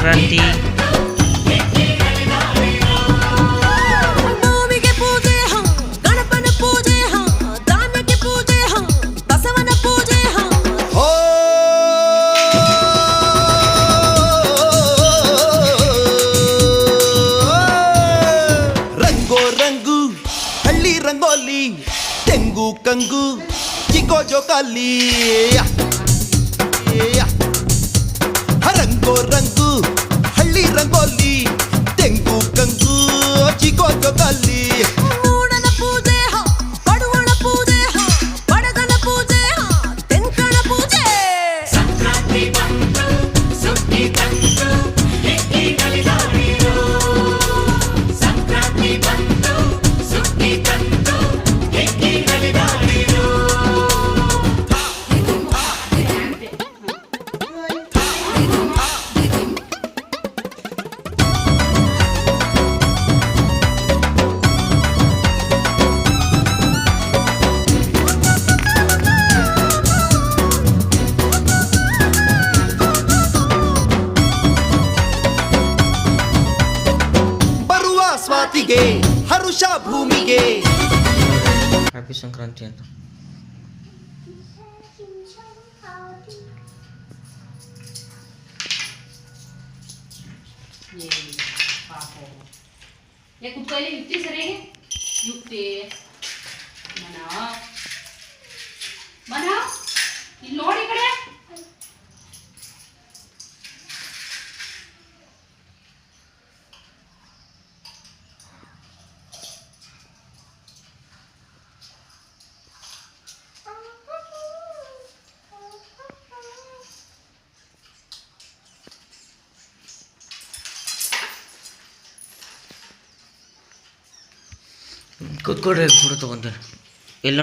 ಸಂಕ್ರಾಂತಿ. ರಂಗೋಲಿ ತೆಂಗು ಕಂಗು ಚಿಕೋ ಜೋಕಾಲಿ ರಂಗೋ ರಂಗು ಹಳ್ಳಿ ರಂಗೋಲಿ ತೆಂಗು ಕಂಗು ಚಿಕೋ ಜೋಕಾಲಿ ಸ್ವಾತಿಗೆ ಹರುಷ ಭೂಮಿಗೆ ಹ್ಯಾಪಿ ಸಂಕ್ರಾಂತಿ ಅಂತ कुठली युक्ती सर युक्ती म्हणा म्हणा ಇಲ್ಲಿ ನೋಡಿ ಕಡೆ ಕೂತ್ಕೊಡ್ರಿ ಫೋಟೋ ತಗೊಂತಾರೆ.